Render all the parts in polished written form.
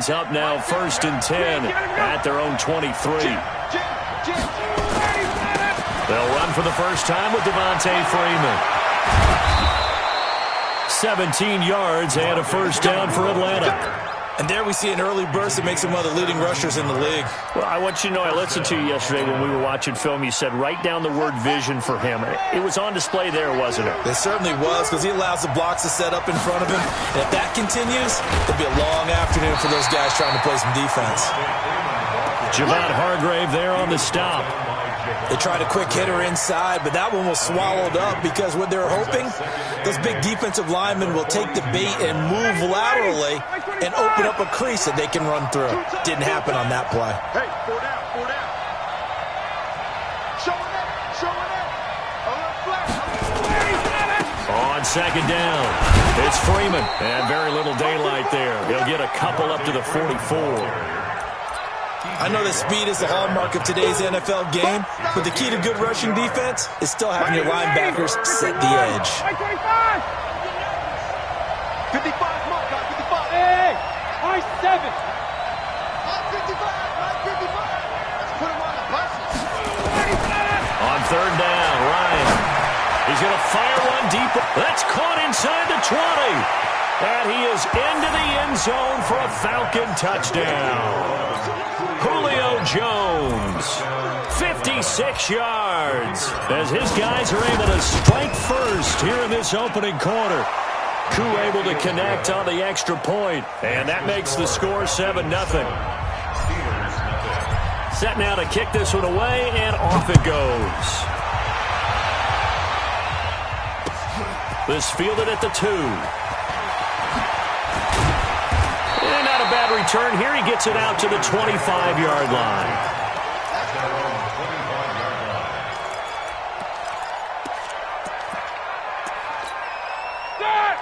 It's up now, 1st and 10 at their own 23. They'll run for the first time with Devontae Freeman. 17 yards and a first down for Atlanta. And there we see an early burst that makes him one of the leading rushers in the league. Well, I want you to know, I listened to you yesterday when we were watching film. You said write down the word vision for him. It was on display there, wasn't it? It certainly was, because he allows the blocks to set up in front of him. And if that continues, it'll be a long afternoon for those guys trying to play some defense. Javon Hargrave there on the stop. They tried a quick hitter inside, but that one was swallowed up because what they're hoping, those big defensive linemen will take the bait and move laterally and open up a crease that they can run through. Didn't happen on that play. Hey, 4 down, 4 down. Showing it. On 2nd down, it's Freeman. And very little daylight there. He'll get a couple up to the 44. I know that speed is the hallmark of today's NFL game, but the key to good rushing defense is still having your linebackers set the edge. 55, mark on 55. Hey, I 7. 55, 55. Let's put him on the buses. On 3rd down, Ryan. He's going to fire one deep. That's caught inside the 20. And he is into the end zone for a Falcon touchdown. Julio Jones, 56 yards, as his guys are able to strike first here in this opening quarter. Koo able to connect on the extra point, and that makes the score 7-0. Set now to kick this one away, and off it goes. This fielded at the 2. Not a bad return here. He gets it out to the 25-yard line.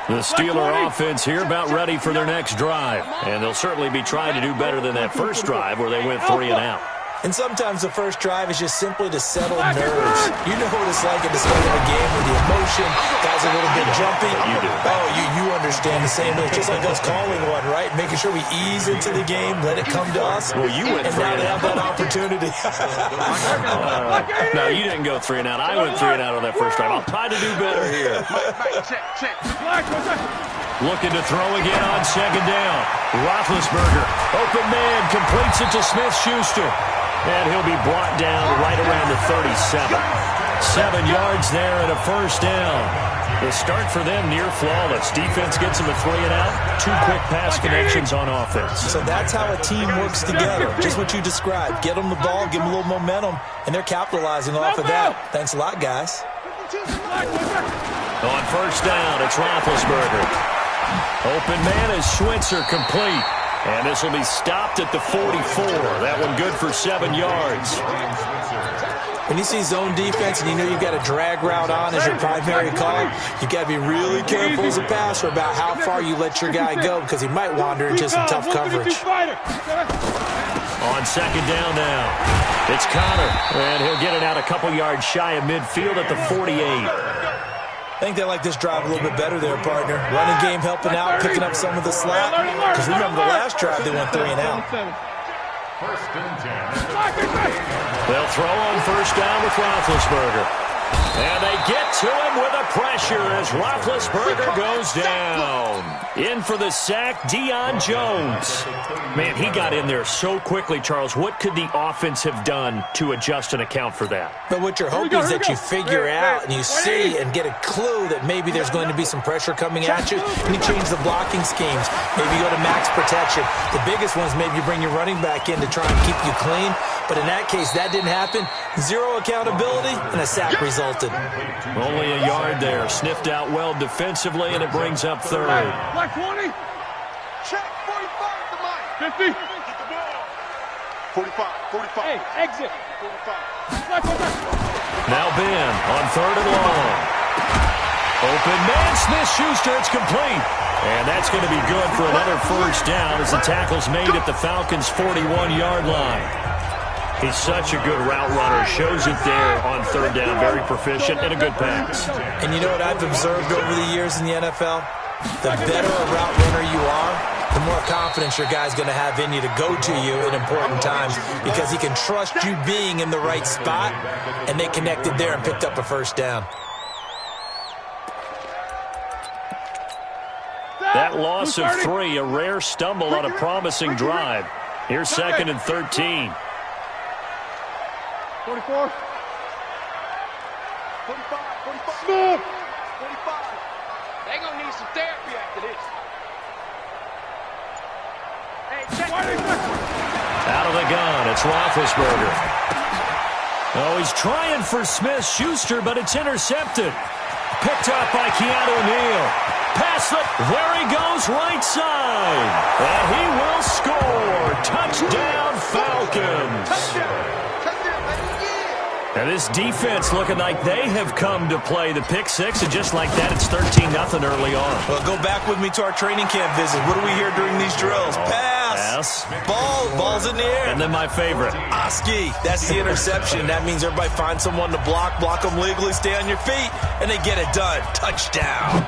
The Steeler offense here about ready for their next drive. And they'll certainly be trying to do better than that first drive where they went 3 and out. And sometimes the first drive is just simply to settle nerves. You know what it's like at the start of a game with the emotion. Guys are a little bit jumpy. You do. Oh, you understand the same way. Just like us calling one, right? Making sure we ease into the game, let it come to us. Well, you went 3 and out. And now they have that opportunity. No, you didn't go 3 and out. I went 3 and out on that first drive. I'll try to do better here. Looking to throw again on 2nd down. Roethlisberger, open man, completes it to Smith-Schuster. And he'll be brought down right around the 37. 7 yards there and a first down. The start for them near flawless. Defense gets them a 3 and out. 2 quick pass connections on offense. So that's how a team works together. Just what you described. Get them the ball, give them a little momentum, and they're capitalizing off of that. Thanks a lot, guys. On 1st down, it's Roethlisberger. Open man is Schwitzer, complete. And this will be stopped at the 44. That one good for 7 yards. When you see zone defense and you know you've got a drag route on as your primary call, you've got to be really careful as a passer about how far you let your guy go because he might wander into some tough coverage. On 2nd down now, it's Connor. And he'll get it out a couple yards shy of midfield at the 48. I think they like this drive a little bit better there, partner. Running game helping out, picking up some of the slack. Because remember the last drive, they went 3 and out. They'll throw on 1st down with Roethlisberger. And they get to him with a pressure as Roethlisberger goes down. In for the sack, Deion Jones. Man, he got in there so quickly, Charles. What could the offense have done to adjust and account for that? But what you're hoping is that you figure out and you see and get a clue that maybe there's going to be some pressure coming at you, and you change the blocking schemes. Maybe you go to max protection. The biggest one is maybe you bring your running back in to try and keep you clean. But in that case, that didn't happen. 0 accountability, and a sack resulted. Only a yard there. Sniffed out well defensively, and it brings up 3rd. Black 20. Check 45 to mine. 50. 45. Hey, exit. 45. Now Ben on 3rd and long. Open man, Smith-Schuster, it's complete. And that's going to be good for another first down as the tackle's made at the Falcons' 41-yard line. He's such a good route runner. Shows it there on 3rd down. Very proficient and a good pass. And you know what I've observed over the years in the NFL? The better a route runner you are, the more confidence your guy's going to have in you to go to you in important times because he can trust you being in the right spot, and they connected there and picked up a first down. That loss of 3, a rare stumble on a promising drive. Here's 2nd and 13. 44. 45. 45. Smooth. 45. They gonna need some therapy after this. Hey, check it. Out of the gun, it's Roethlisberger. Oh, he's trying for Smith-Schuster, but it's intercepted. Picked up by Keanu Neal. Pass it. There he goes, right side. And he will score. Touchdown, Falcons. And this defense looking like they have come to play. The pick six, and just like that, it's 13-0 early on. Well, go back with me to our training camp visit. What do we hear during these drills? Pass. Ball's in the air. And then my favorite. Oski. That's the interception. That means everybody finds someone to block them legally, stay on your feet, and they get it done. Touchdown.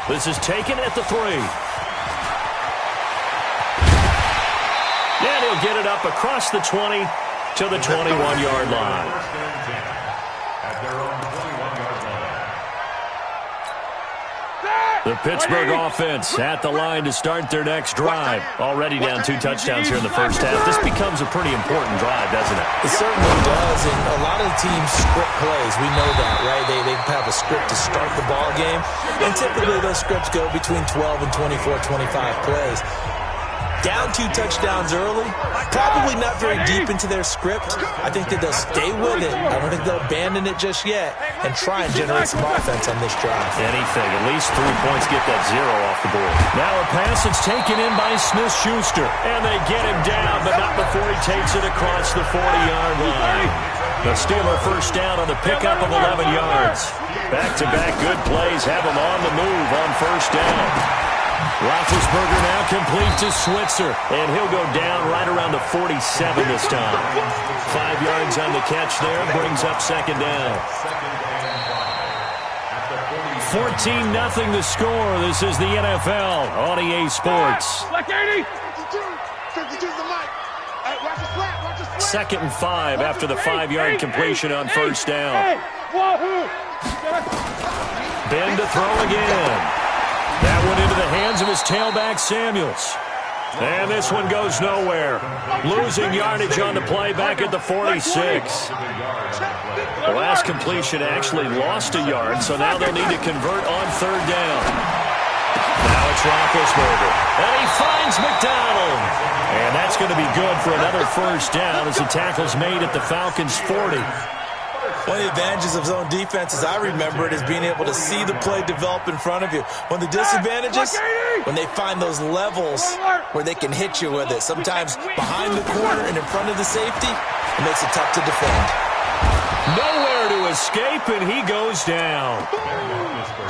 This is taken at the 3. And he'll get it up across the 20 to the 21-yard line. The Pittsburgh offense at the line to start their next drive. Already down 2 touchdowns here in the first half. This becomes a pretty important drive, doesn't it? It certainly does, and a lot of the teams script plays. We know that, right? They have a script to start the ball game, and typically those scripts go between 12 and 24, 25 plays. Down 2 touchdowns early, probably not very deep into their script. I think that they'll stay with it. I don't think they'll abandon it just yet and try and generate some offense on this drive. Anything, at least 3 points, get that 0 off the board. Now a pass that's taken in by Smith-Schuster, and they get him down, but not before he takes it across the 40-yard line. The Steeler first down on the pickup of 11 yards. Back-to-back good plays have him on the move on first down. Roethlisberger now complete to Switzer, and he'll go down right around the 47 this time. 5 yards on the catch there, brings up second down. 14-0 the score. This is the NFL on EA Sports. Second and 5 after the 5-yard completion on first down. Ben to throw again. That one into the hands of his tailback, Samuels. And this one goes nowhere. Losing yardage on the play back at the 46. The last completion actually lost a yard, so now they'll need to convert on third down. Now it's Roethlisberger. And he finds McDonald. And that's going to be good for another first down as the tackle's made at the Falcons' 40. One of the advantages of zone defense, as I remember it, is being able to see the play develop in front of you. One of the disadvantages, when they find those levels where they can hit you with it, sometimes behind the corner and in front of the safety, it makes it tough to defend. Nowhere to escape, and he goes down.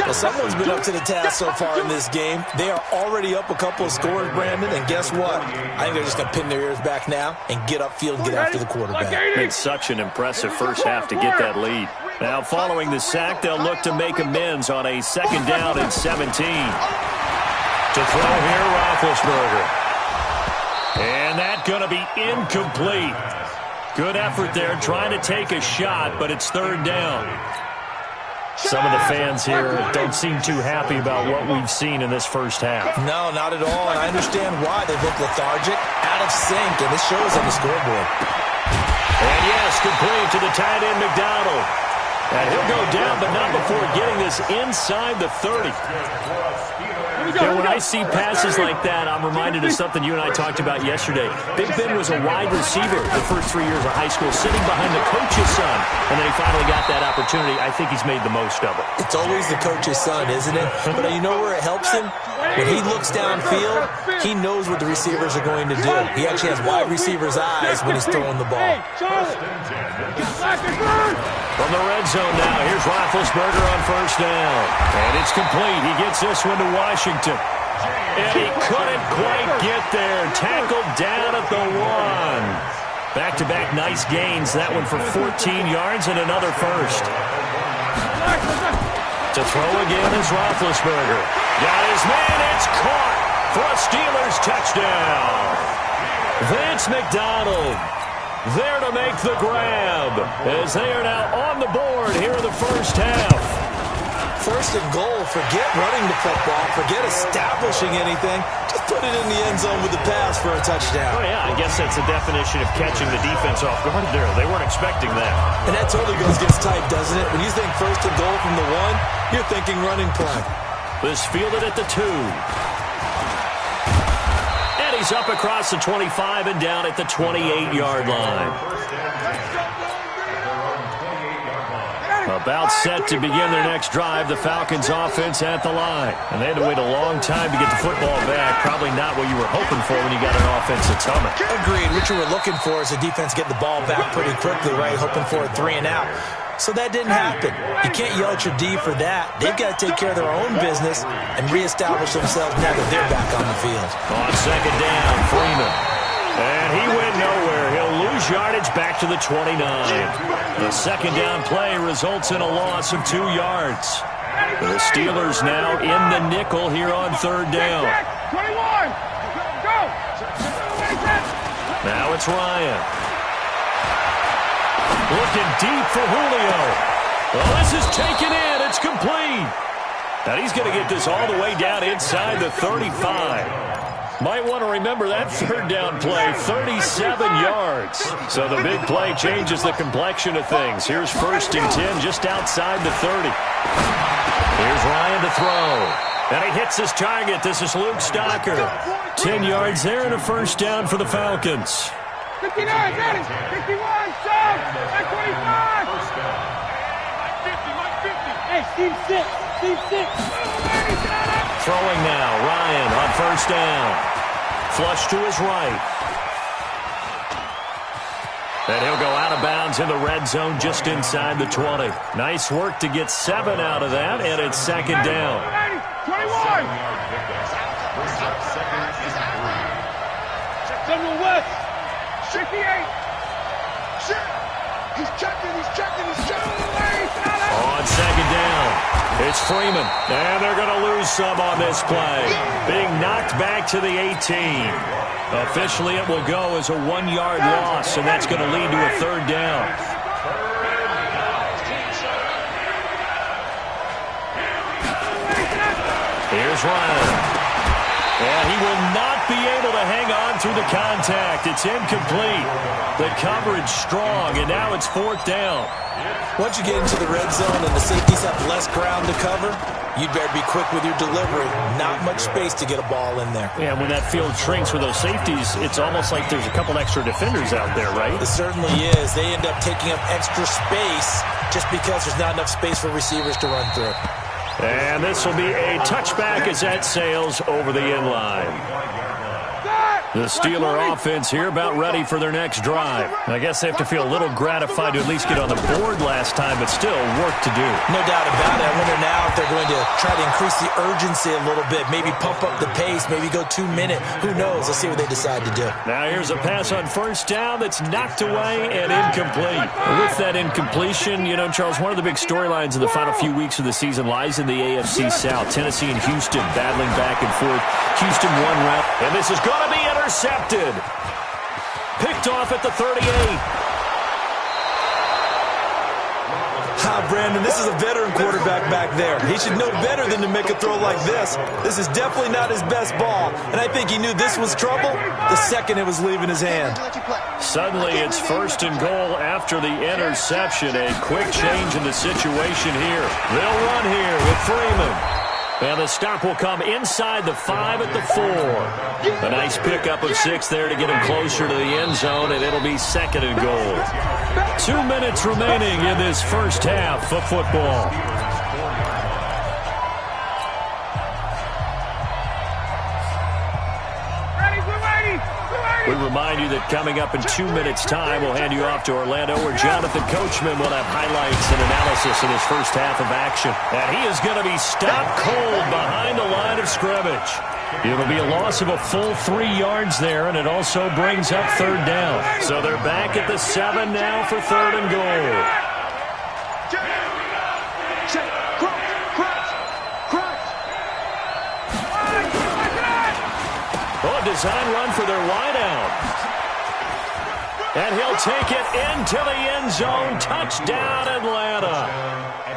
Well, someone's been up to the task so far in this game. They are already up a couple of scores, Brandon, and guess what? I think they're just going to pin their ears back now and get upfield and get after the quarterback. It's such an impressive first half to get that lead. Now, following the sack, they'll look to make amends on a second down and 17. To throw here, Roethlisberger. And that's going to be incomplete. Good effort there, trying to take a shot, but it's third down. Some of the fans here don't seem too happy about what we've seen in this first half. No, not at all, and I understand why. They look lethargic, out of sync, and this shows on the scoreboard. And yes, complete to the tight end, McDonald. And he'll go down, but not before getting this inside the 30. And when I see passes like that, I'm reminded of something you and I talked about yesterday. Big Ben was a wide receiver the first 3 years of high school, sitting behind the coach's son. And then he finally got that opportunity. I think he's made the most of it. It's always the coach's son, isn't it? But you know where it helps him? When he looks downfield, he knows what the receivers are going to do. He actually has wide receivers' eyes when he's throwing the ball. From the red zone now, here's Roethlisberger on first down. And it's complete. He gets this one to Washington. And he couldn't quite get there. Tackled down at the 1. Back-to-back nice gains. That one for 14 yards and another first. To To throw again is Roethlisberger. Got his man. It's caught for a Steelers touchdown. Vance McDonald there to make the grab as they are now on the board here in the first half. First and goal, forget running the football, forget establishing anything. Just put it in the end zone with the pass for a touchdown. Oh, yeah, I guess that's a definition of catching the defense off guard there. They weren't expecting that. And that totally goes against type, doesn't it? When you think first and goal from the 1, you're thinking running play. This fielded at the 2. And he's up across the 25 and down at the 28-yard line. About set to begin their next drive, the Falcons offense at the line. And they had to wait a long time to get the football back. Probably not what you were hoping for when you got an offense that's humming. Agreed. What you were looking for is a defense getting the ball back pretty quickly, right? Hoping for a 3 and out. So that didn't happen. You can't yell at your D for that. They've got to take care of their own business and reestablish themselves now that they're back on the field. On second down, Freeman. And he went nowhere. He'll lose yardage back to the 29. The second down play results in a loss of 2 yards. The Steelers now in the nickel here on third down. 21. Go. Now it's Ryan. Looking deep for Julio. Well, this is taken in. It's complete. And he's going to get this all the way down inside the 35. Might want to remember that third down play, 37 yards. So the big play changes the complexion of things. Here's first and 10 just outside the 30. Here's Ryan to throw. And he hits his target. This is Luke Stocker. 10 yards there and a first down for the Falcons. 59, got it. 51, shove. At 25. Mike 50. Hey, Steve 6. Steve 6. Throwing now, Ryan on first down. Flush to his right. And he'll go out of bounds in the red zone just inside the 20. Nice work to get 7 out of that, and it's second down. 21. General West. 58. He's checking. On second down, it's Freeman. And they're going to lose some on this play. Being knocked back to the 18. Officially, it will go as a 1-yard loss, and that's going to lead to a third down. Here's Ryan. And he will not be able to hang on through the contact. It's incomplete. The coverage strong, and now it's fourth down. Once you get into the red zone and the safeties have less ground to cover, you'd better be quick with your delivery. Not much space to get a ball in there. Yeah, when that field shrinks with those safeties, it's almost like there's a couple extra defenders out there, right? It certainly is. They end up taking up extra space just because there's not enough space for receivers to run through. And this will be a touchback as that sails over the end line. The Steeler offense here about ready for their next drive. I guess they have to feel a little gratified to at least get on the board last time, but still work to do. No doubt about it. I wonder now if they're going to try to increase the urgency a little bit, maybe pump up the pace, maybe go 2-minute. Who knows? Let's see what they decide to do. Now here's a pass on first down that's knocked away and incomplete. With that incompletion, you know, Charles, one of the big storylines in the final few weeks of the season lies in the AFC South. Tennessee and Houston battling back and forth. Houston won round, and this is going to be intercepted. Picked off at the 38. Brandon, this is a veteran quarterback back there. He should know better than to make a throw like this. This is definitely not his best ball, and I think he knew this was trouble the second it was leaving his hand. Suddenly, it's first and goal after the interception. A quick change in the situation here. They'll run here with Freeman. And the stop will come inside the 5 at the 4. A nice pickup of 6 there to get him closer to the end zone, and it'll be second and goal. 2 minutes remaining in this first half of football. We remind you that coming up in 2 minutes' time, we'll hand you off to Orlando, where Jonathan Coachman will have highlights and analysis in his first half of action. And he is going to be stopped cold behind the line of scrimmage. It'll be a loss of a full 3 yards there, and it also brings up third down. So they're back at the 7 now for third and goal. Oh, a design run for their wideout. And he'll take it into the end zone. Touchdown, Atlanta.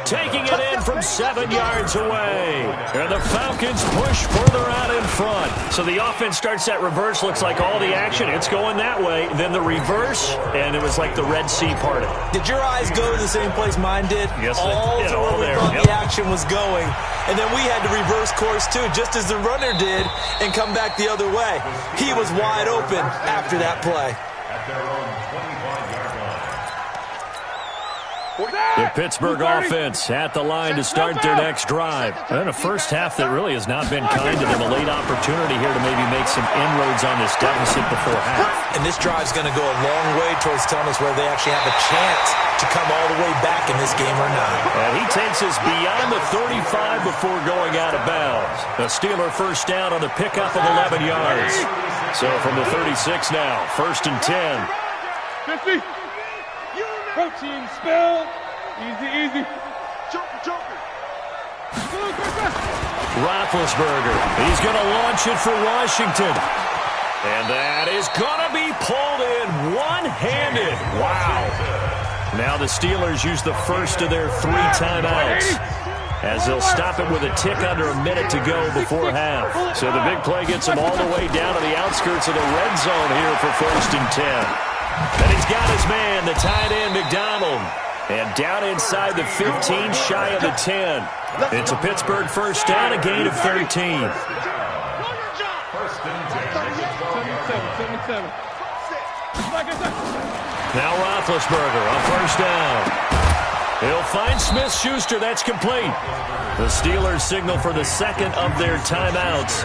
Taking it in from 7 yards away. And the Falcons push further out in front. So the offense starts that reverse. Looks like all the action. It's going that way. Then the reverse, and it was like the Red Sea parted. Did your eyes go to the same place mine did? Yes, all they did. to where All we there. thought Yep. the action was going. And then we had to reverse course, too, just as the runner did, and come back the other way. He was wide open after that play. The Pittsburgh offense at the line to start their next drive. And a first half that really has not been kind to them. A late opportunity here to maybe make some inroads on this deficit before half. And this drive's going to go a long way towards telling us whether they actually have a chance to come all the way back in this game or not. And he takes us beyond the 35 before going out of bounds. The Steeler first down on the pickup of 11 yards. So from the 36 now, 1st and 10. 50. Protein spill. Easy, easy. Joker. Roethlisberger. He's going to launch it for Washington. And that is going to be pulled in one-handed. Wow. Now the Steelers use the first of their 3 timeouts, as they'll stop it with a tick under a minute to go before half. So the big play gets them all the way down to the outskirts of the red zone here for 1st and 10. And he's got his man, the tight end, McDonald. And down inside the 15, shy of the 10. It's a Pittsburgh first down, a gain of 13. 77. Now Roethlisberger on first down. He'll find Smith-Schuster. That's complete. The Steelers signal for the second of their timeouts,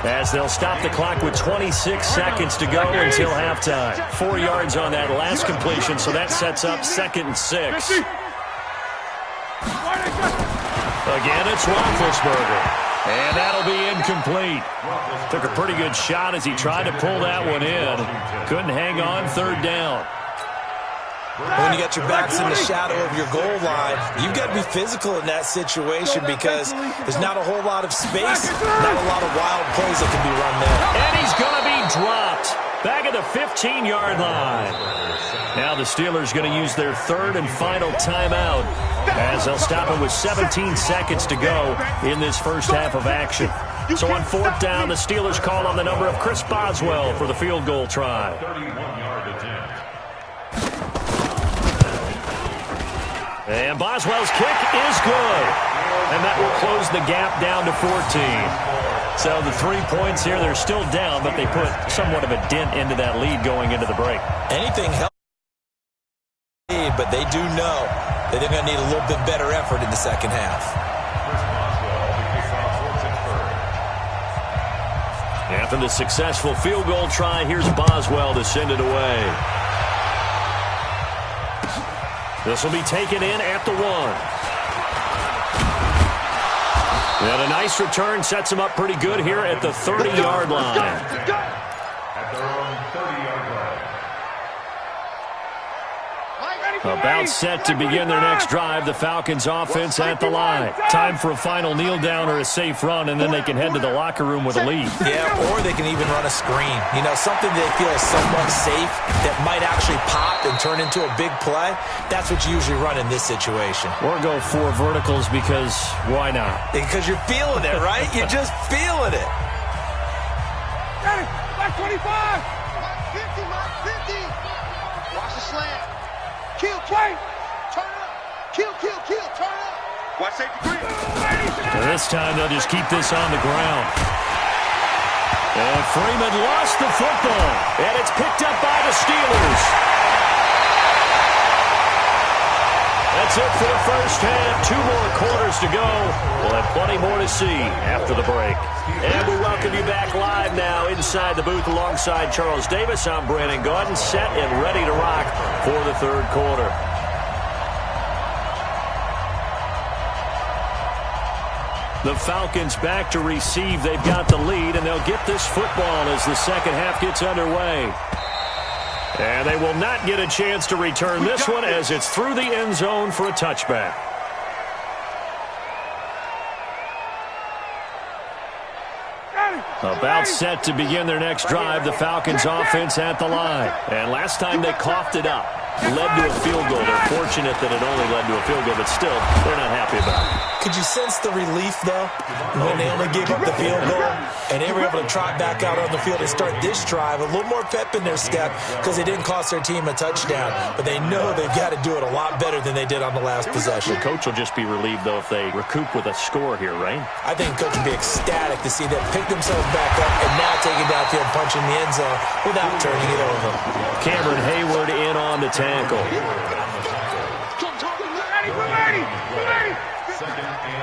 as they'll stop the clock with 26 seconds to go until halftime. 4 yards on that last completion, so that sets up 2nd and 6. Again, it's Roethlisberger, and that'll be incomplete. Took a pretty good shot as he tried to pull that one in. Couldn't hang on, 3rd down. When you got your backs in the shadow of your goal line, you've got to be physical in that situation because there's not a whole lot of space, not a lot of wild plays that can be run there. And he's going to be dropped back at the 15-yard line. Now the Steelers going to use their 3rd and final timeout, as they'll stop it with 17 seconds to go in this first half of action. So on 4th down, the Steelers call on the number of Chris Boswell for the field goal try. And Boswell's kick is good. And that will close the gap down to 14. So the 3 points here, they're still down, but they put somewhat of a dent into that lead going into the break. Anything helps, but they do know that they're going to need a little bit better effort in the second half. After the successful field goal try, here's Boswell to send it away. This will be taken in at the 1. And a nice return sets him up pretty good here at the 30-yard line. At their own 30-yard line. About set to begin their next drive, the Falcons offense at the line. Time for a final kneel down or a safe run, and then they can head to the locker room with a lead. Yeah, or they can even run a screen. You know, something they feel is somewhat safe that might actually pop and turn into a big play. That's what you usually run in this situation. Or go 4 verticals because why not? Because you're feeling it, right? You're just feeling it. Got it. Back 25. Mark 50. Watch the slant. Kill. Turn up. Kill. Turn up. Watch safety green. This time they'll just keep this on the ground. And Freeman lost the football. And it's picked up by the Steelers. That's it for the first half. 2 more quarters to go. We'll have plenty more to see after the break. And we welcome you back live now inside the booth alongside Charles Davis. I'm Brandon Gaudin, set and ready to rock for the 3rd quarter. The Falcons back to receive. They've got the lead, and they'll get this football as the second half gets underway. And they will not get a chance to return this one as it's through the end zone for a touchback. About set to begin their next drive, the Falcons offense at the line. And last time they coughed it up, led to a field goal. They're fortunate that it only led to a field goal, but still, they're not happy about it. Could you sense the relief, though, when they only gave up the field goal and they were able to trot back out on the field and start this drive? A little more pep in their step because they didn't cost their team a touchdown, but they know they've got to do it a lot better than they did on the last possession. The coach will just be relieved, though, if they recoup with a score here, right? I think the coach would be ecstatic to see them pick themselves back up and now take it downfield and punch in the end zone without turning it over. Cameron Hayward in on the tackle.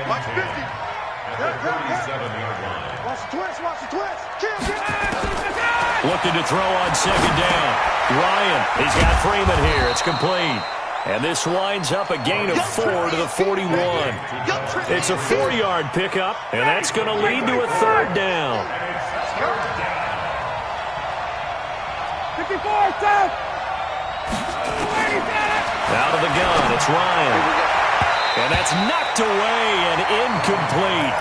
Watch 50. Watch the twist, watch the twist. Looking to throw on second down. Ryan, he's got Freeman here. It's complete. And this winds up a gain of 4 to the 41. It's a 4-yard pickup, and that's going to lead to a third down. 54, stop. Out of the gun, it's Ryan. And that's knocked away and incomplete.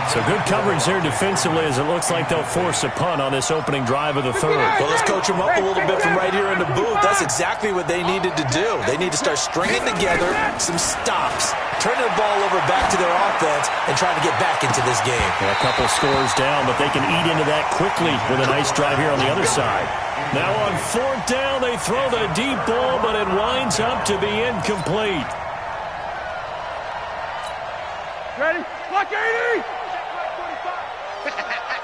So good coverage there defensively as it looks like they'll force a punt on this opening drive of the third. Well, let's coach them up a little bit from right here in the booth. That's exactly what they needed to do. They need to start stringing together some stops, turning the ball over back to their offense, and trying to get back into this game. And a couple scores down, but they can eat into that quickly with a nice drive here on the other side. Now on fourth down, they throw the deep ball, but it winds up to be incomplete. Ready? Block 80!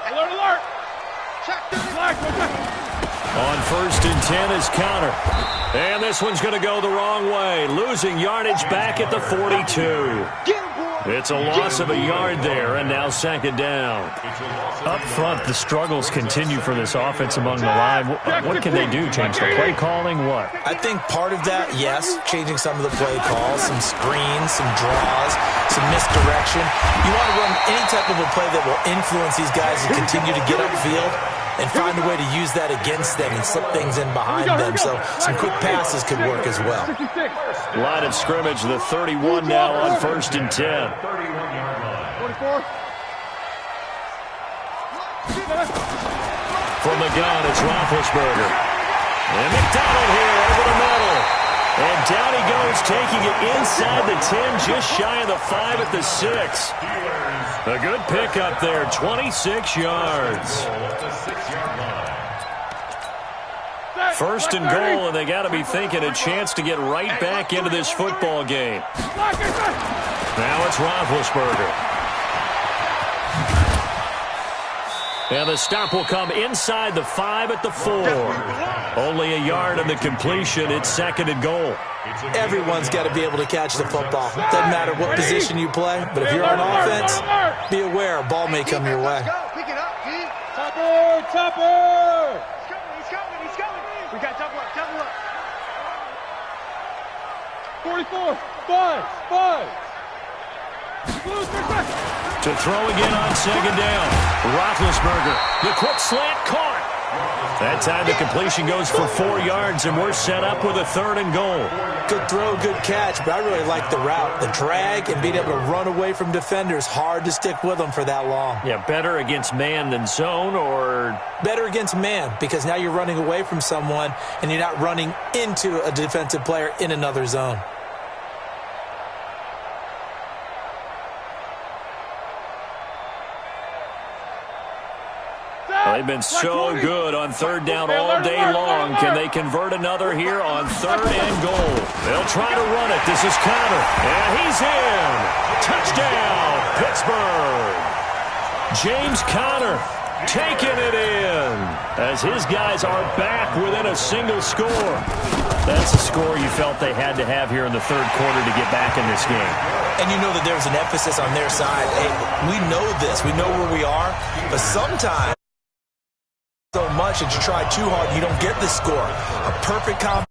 Alert, alert! On first and 10 is Connor. And this one's going to go the wrong way. Losing yardage back at the 42. It's a loss of a yard there, and now second down. Up front, the struggles continue for this offense among the line. What can they do? Change the play calling? What? I think part of that, yes, changing some of the play calls, some screens, some draws, some misdirection. You want to run any type of a play that will influence these guys and continue to get upfield and find a way to use that against them and slip things in behind them. So some quick passes could work as well. Line of scrimmage, the 31 now on first and 10. 44. From the gun, it's Roethlisberger. And McDonald here over the middle. And down he goes, taking it inside the 10, just shy of the 5 at the 6. A good pickup there, 26 yards. First and goal, and they got to be thinking a chance to get right back into this football game. Now it's Roethlisberger. And the stop will come inside the 5 at the 4. Only a yard on the completion. It's second and goal. Everyone's got to be able to catch the football. Doesn't matter what position you play, but if you're on offense, be aware a ball may come your way. Pick it up, Pete. Topper, Topper. He's coming. We got double up. 44, 5. To throw again on second down. Roethlisberger, the quick slant caught. That time the completion goes for 4 yards, and we're set up with a third and goal. Good throw, good catch, but I really like the route. The drag and being able to run away from defenders, hard to stick with them for that long. Yeah, better against man than zone, or? Better against man, because now you're running away from someone, and you're not running into a defensive player in another zone. They've been so good on third down all day long. Can they convert another here on third and goal? They'll try to run it. This is Connor. And he's in. Touchdown, Pittsburgh. James Conner taking it in as his guys are back within a single score. That's a score you felt they had to have here in the third quarter to get back in this game. And you know that there's an emphasis on their side. Hey, we know this. We know where we are. But sometimes so much that you try too hard, you don't get the score. A perfect combination.